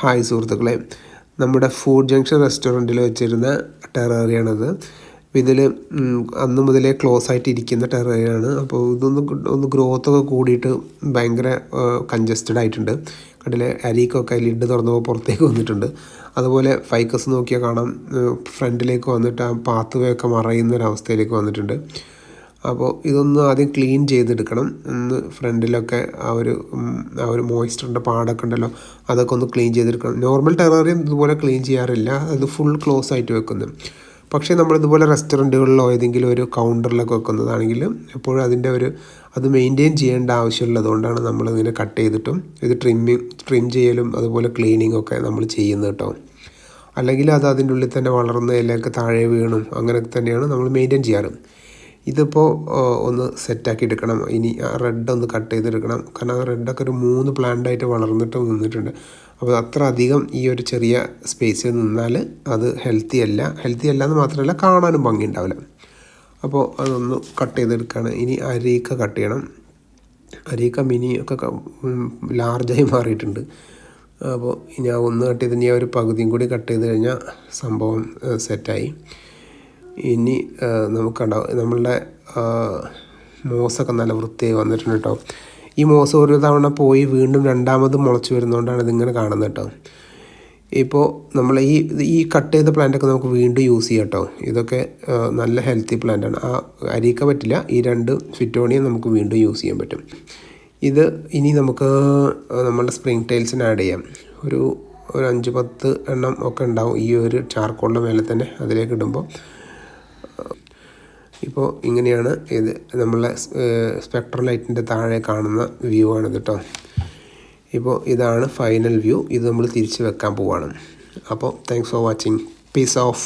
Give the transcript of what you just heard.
Hi സുഹൃത്തുക്കളെ, നമ്മുടെ food junction റെസ്റ്റോറൻറ്റിൽ വെച്ചിരുന്ന ടെറേറിയാണത്. ഇതിൽ അന്ന് മുതലേ ക്ലോസ് ആയിട്ടിരിക്കുന്ന ടെറേറിയാണ്. അപ്പോൾ ഒന്ന് ഗ്രോത്തൊക്കെ കൂടിയിട്ട് ഭയങ്കര കൺജസ്റ്റഡ് ആയിട്ടുണ്ട്. കണ്ടില്ലേ, അരിക്കൊക്കെ ലിഡ് തുറന്നപ്പോൾ പുറത്തേക്ക് വന്നിട്ടുണ്ട്. അതുപോലെ ഫൈക്കസ് നോക്കിയാൽ കാണാം, ഫ്രണ്ടിലേക്ക് വന്നിട്ട് ആ പാത്ത് വേ ഒക്കെ മറയുന്നൊരവസ്ഥയിലേക്ക് വന്നിട്ടുണ്ട്. അപ്പോൾ ഇതൊന്ന് ആദ്യം ക്ലീൻ ചെയ്തെടുക്കണം. ഒന്ന് ഫ്രണ്ടിലൊക്കെ ആ ഒരു മോയ്സ്ചറിൻ്റെ പാടൊക്കെ ഉണ്ടല്ലോ, അതൊക്കെ ഒന്ന് ക്ലീൻ ചെയ്തെടുക്കണം. നോർമൽ ടെറേറിയം ഇതുപോലെ ക്ലീൻ ചെയ്യാറില്ല, അത് ഫുൾ ക്ലോസ് ആയിട്ട് വെക്കുന്നത്. പക്ഷേ നമ്മളിതുപോലെ റെസ്റ്റോറൻറ്റുകളിലോ ഏതെങ്കിലും ഒരു കൗണ്ടറിലൊക്കെ വെക്കുന്നതാണെങ്കിൽ എപ്പോഴും അത് മെയിൻറ്റെയിൻ ചെയ്യേണ്ട ആവശ്യമുള്ളതുകൊണ്ടാണ് നമ്മളിങ്ങനെ കട്ട് ചെയ്തിട്ടും ഇത് ട്രിം ചെയ്യലും അതുപോലെ ക്ലീനിങ് ഒക്കെ നമ്മൾ ചെയ്യുന്നത് കേട്ടോ. അല്ലെങ്കിൽ അത് അതിൻ്റെ ഉള്ളിൽ തന്നെ വളർന്ന് ഇലയൊക്കെ താഴെ വീണും അങ്ങനെയൊക്കെ തന്നെയാണ് നമ്മൾ മെയിൻറ്റെയിൻ ചെയ്യാറ്. ഇതിപ്പോൾ ഒന്ന് സെറ്റാക്കി എടുക്കണം. ഇനി ആ റെഡ് ഒന്ന് കട്ട് ചെയ്തെടുക്കണം. കാരണം ആ റെഡൊക്കെ ഒരു 3 പ്ലാന്റായിട്ട് വളർന്നിട്ട് നിന്നിട്ടുണ്ട്. അപ്പോൾ അത്ര അധികം ഈ ഒരു ചെറിയ സ്പേസിൽ നിന്നാൽ അത് ഹെൽത്തി അല്ല എന്ന് മാത്രമല്ല, കാണാനും ഭംഗി ഉണ്ടാവില്ല. അപ്പോൾ അതൊന്ന് കട്ട് ചെയ്തെടുക്കുകയാണ്. ഇനി അരീക്ക കട്ട് ചെയ്യണം. അരീക്ക മിനി ഒക്കെ ലാർജായി മാറിയിട്ടുണ്ട്. അപ്പോൾ ഇനി ആ ഒന്ന് കട്ട് ചെയ്ത് ഇനി ആ ഒരു പകുതിയും കൂടി കട്ട് ചെയ്ത് കഴിഞ്ഞാൽ സംഭവം സെറ്റായി. ഇനി നമുക്കുണ്ടാവും നമ്മളുടെ മോസൊക്കെ നല്ല വൃത്തിയായി വന്നിട്ടുണ്ട് കേട്ടോ. ഈ മോസ് ഒരു തവണ പോയി വീണ്ടും രണ്ടാമത് മുളച്ച് വരുന്നതുകൊണ്ടാണ് ഇതിങ്ങനെ കാണുന്നത് കേട്ടോ. ഇപ്പോൾ നമ്മൾ ഈ കട്ട് ചെയ്ത പ്ലാന്റൊക്കെ നമുക്ക് വീണ്ടും യൂസ് ചെയ്യാം കേട്ടോ. ഇതൊക്കെ നല്ല ഹെൽത്തി പ്ലാന്റാണ്. ആ അരിക്ക പറ്റില്ല, ഈ 2 ഫിറ്റോണിയം നമുക്ക് വീണ്ടും യൂസ് ചെയ്യാൻ പറ്റും. ഇത് ഇനി നമുക്ക് നമ്മളുടെ സ്പ്രിംഗ് ടൈൽസിന് ആഡ് ചെയ്യാം. ഒരു 5-10 എണ്ണം ഒക്കെ ഉണ്ടാവും ഈ ഒരു ചാർക്കോളിൻ്റെ മേലെ തന്നെ അതിലേക്ക് ഇടുമ്പോൾ. ഇപ്പോൾ ഇങ്ങനെയാണ് ഇത് നമ്മളെ സ്പെക്ട്രൽ ലൈറ്റിൻ്റെ താഴെ കാണുന്ന വ്യൂ ആണിത് കേട്ടോ. ഇപ്പോൾ ഇതാണ് ഫൈനൽ വ്യൂ. ഇത് നമ്മൾ തിരിച്ച് വെക്കാൻ പോവുകയാണ്. അപ്പോൾ thanks for watching. Peace of.